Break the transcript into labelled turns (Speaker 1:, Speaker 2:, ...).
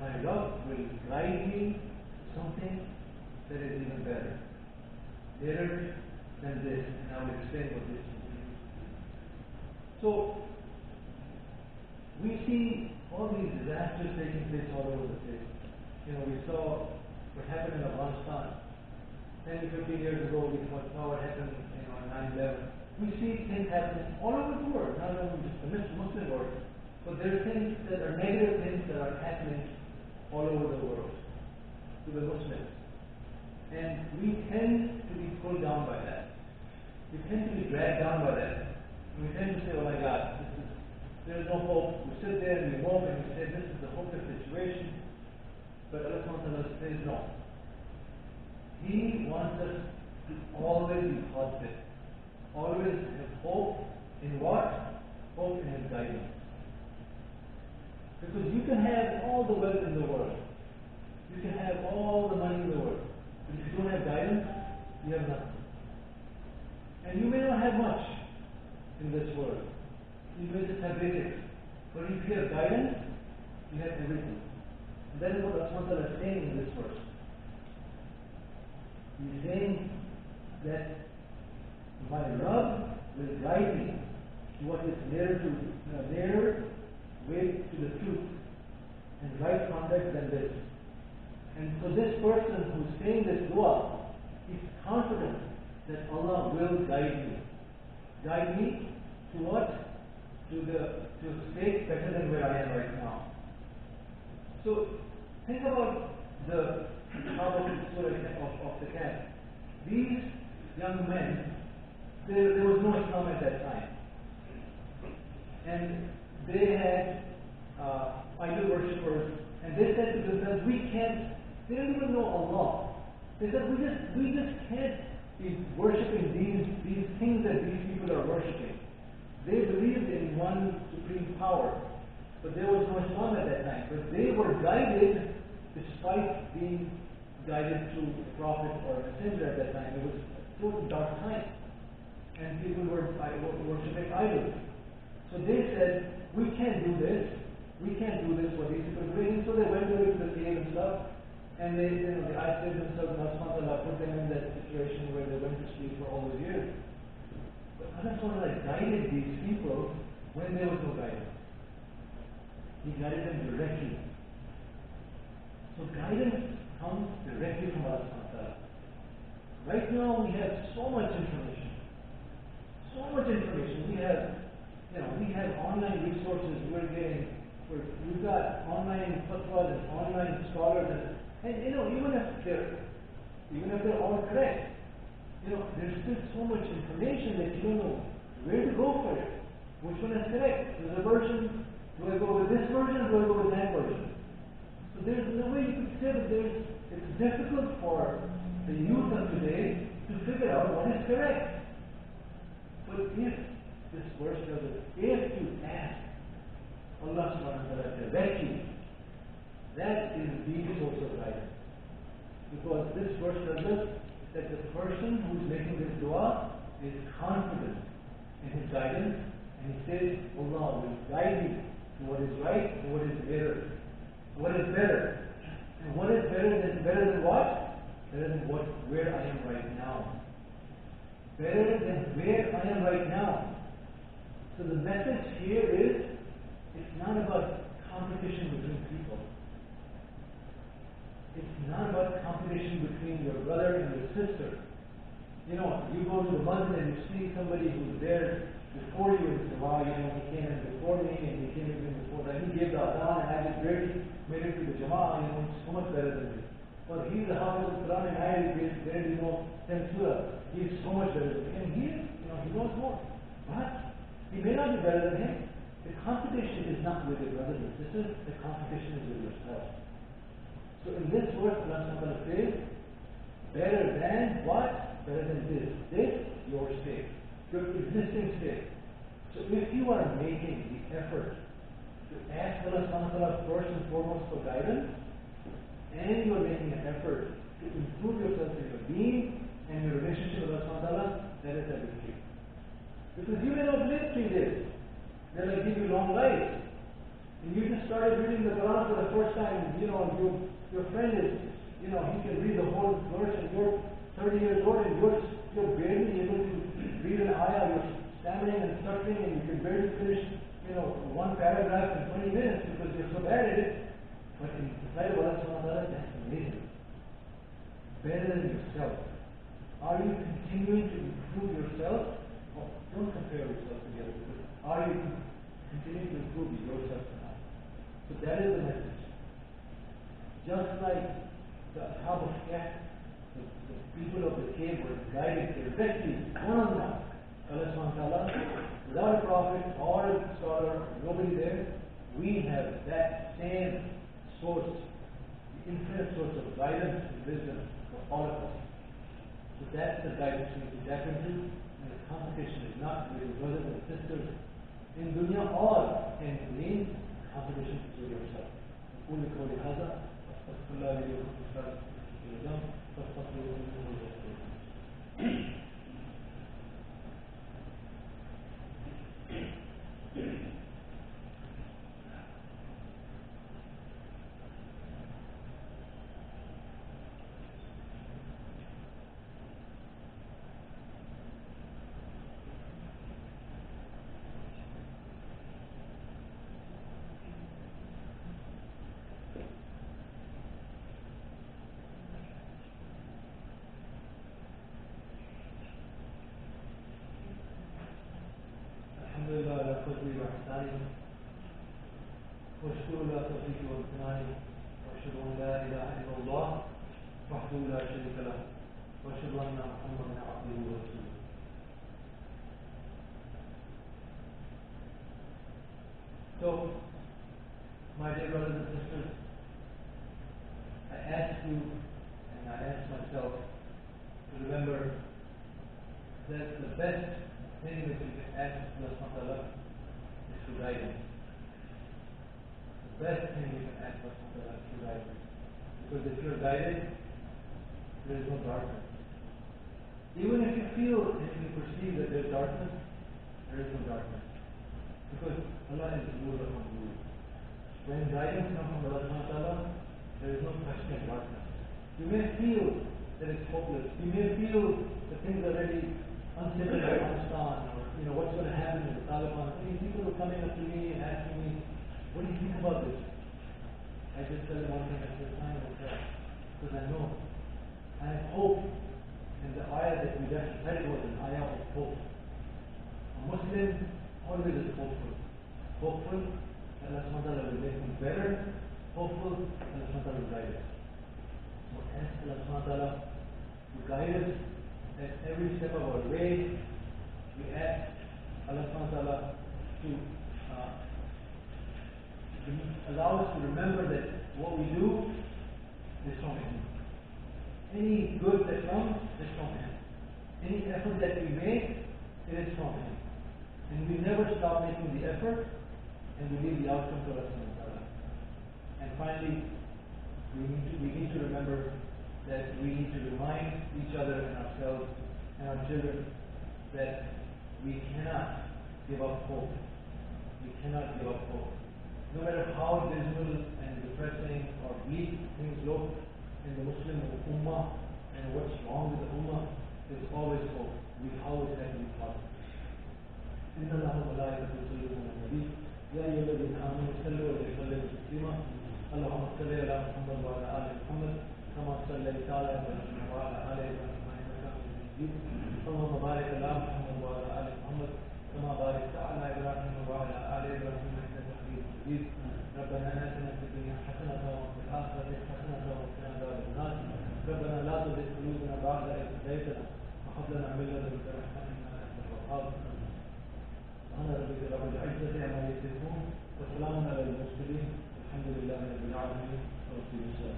Speaker 1: my Rabb will guide me to something that is even better. Better than this, and I will explain what this is. So, we see all these disasters taking place all over the place. We saw what happened in Afghanistan 10 to 15 years ago. We saw what happened on 9/11. We see things happening all over the world, not only just the Muslim world, but there are things that are negative things that are happening all over the world to the Muslims. And we tend to be pulled down by that. We tend to be dragged down by that. And we tend to say, oh my God, there is no hope. We sit there and we hope and we say, this is a hopeless situation. But Allah subhanahu wa ta'ala says no. He wants us to always be positive. Always have hope in what? Hope in His guidance. Because you can have all the wealth in the world. You can have all the money in the world. But if you don't have guidance, you have nothing. And you may not have much in this world. You may just have basics. But if you have guidance, you have everything. And that is what Allah is saying in this verse. He is saying that my Rabb will guide me to what is nearer way to the truth and right conduct than this. And so this person who is saying this dua is confident that Allah will guide me. Guide me to what? To a state better than where I am right now. So think about the top of the surah of the cat. These young men, there was no Islam at that time. And they had idol worshippers, and they said to themselves, they didn't even know Allah. They said, we just can't be worshipping these things that these people are worshipping. They believed in one supreme power, but there was no Islam at that time. But they were guided despite being guided through a prophet or a messenger at that time. It was a total dark time, and people were worshipping idols. So they said, we can't do this. We can't do this what these people are doing. So they went away to the cave and stuff, and they isolated themselves, and Allah put them in that situation where they went to sleep for all those years. But Allah guided these people when there was no guidance. He guided them directly. So guidance comes directly from Allah. Right now we have so much information. So much information. We have online resources. We've got online fatwas and online scholars, and even if they're all correct, there's still so much information that you don't know where to go for it. Which one is correct? There's a version. Do I go with this version? Do I go with that version? So there's no way you could say that it's difficult for the youth of today to figure out what is correct. But if this verse does it, if you ask Allah subhanahu wa ta'ala directly, that is the source of guidance. Because this verse tells us that the person who is making this dua is confident in his guidance, and he says, Allah will guide me to what is right and what is better. What is better? And what is better than what? Better than where I am right now. Better than where I am right now. So the message here is, it's not about competition between people. It's not about competition between your brother and your sister. You go to the masjid and you see somebody who's there before you and say, wow, he came in before me and he came in before that. He gave the adhan and I just barely made it to the jama'ah, he's so much better than me. Or he's the Hafiz of Quran and I barely know 10 surah. He's so much better than me. And he knows more. But he may not be better than him. The competition is not with your brothers and sisters, the competition is with yourself. So in this verse, Allah says, better than what? Better than this. This, your state. Your existing state. So if you are making the effort to ask Allah first and foremost for guidance, and you are making an effort to improve yourself in your deen and your relationship with Allah, that is a victory. Because you may not live 3 days. They will give you long life. And you just started reading the Quran for the first time, your friend is, he can read the whole verse, and you're 30 years old and you're barely able to read an ayah, you're stammering and stuttering, and you can barely finish, one paragraph in 20 minutes because you're so bad at it. But in the sight of Allah subhanahu wa ta'ala, that's amazing. Better than yourself. Are you continuing to improve yourself? Oh, don't compare yourself together, because are you continuing to improve yourself now? So that is the message. Just like the Ashab of Kahf, the people of the cave were guided directly, one-on-one. Allah subhanahu wa ta'ala, without a prophet or a scholar, nobody there, we have that same source, the infinite source of guidance and wisdom for all of us. So that's the guidance we need to tap into, and the competition is not with your brothers and sisters in dunya or in deen. Competition is with yourself. قولوا قولي هذا واستغفر الله لي ولكم في الذنب فاستغفروه إنه هو الغفور الرحيم. قدري وإحساني واشكر له توفيقي وامتناني واشهد ان لا اله الا الله وحده لا شريك له واشهد ان محمدا عبده ورسوله. So, my dear brothers and sisters, I ask you and I ask myself to remember that the best thing that you can ask Allah subhanahu wa ta'ala is to guide us. The best thing you can ask Allah subhanahu wa ta'ala is to guide us. Because if you're guided, there is no darkness. Even if you feel and if you perceive that there is darkness, there is no darkness. Because Allah is ruler of rule. When guidance comes from Allah subhanahu wa ta'ala, there is no question of darkness. You may feel that it's hopeless. You may feel that things are really unsettled in Afghanistan, or what's going to happen with the Taliban. People are coming up to me and asking me, what do you think about this? I just tell them one thing at this time, because I know. I have hope, and the ayah that we just read was an ayah of hope. A Muslim always is hopeful. Hopeful, Allah subhanahu wa ta'ala will make him better. Hopeful, Allah subhanahu wa ta'ala will guide us. So ask Allah subhanahu wa ta'ala to guide us at every step of our way. We ask Allah subhanahu wa ta'ala to allow us to remember that what we do is from Him. Any good that comes is from Him. Any effort that we make, it is from Him. And we never stop making the effort, and we leave the outcome to Allah subhanahu wa ta'ala. And finally, we need to remember that we need to remind each other and ourselves and our children that we cannot give up hope. We cannot give up hope. No matter how dismal and depressing or bleak things look in the Muslim Ummah and what's wrong with the Ummah, there's always hope. We always have to be positive. إن الله وملائكته يصلون على النبي يا أيها الذين آمنوا صلوا عليه وسلموا تسليما اللهم صل على محمد وعلى آل محمد كما صليت على إبراهيم وعلى آل إبراهيم إنك حميد مجيد اللهم بارك على محمد وعلى آل محمد كما باركت على إبراهيم وعلى آل إبراهيم إنك حميد مجيد ربنا آتنا في الدنيا حسنة وفي الآخرة حسنة وقنا عذاب النار ربنا لا تزغ قلوبنا بعد إذ هديتنا وهب لنا من لدنك رحمة إنك أنت الوهاب سبحان ربك رب العزة عما يصفون وسلام على المرسلين الحمد لله رب العالمين ورسول الله.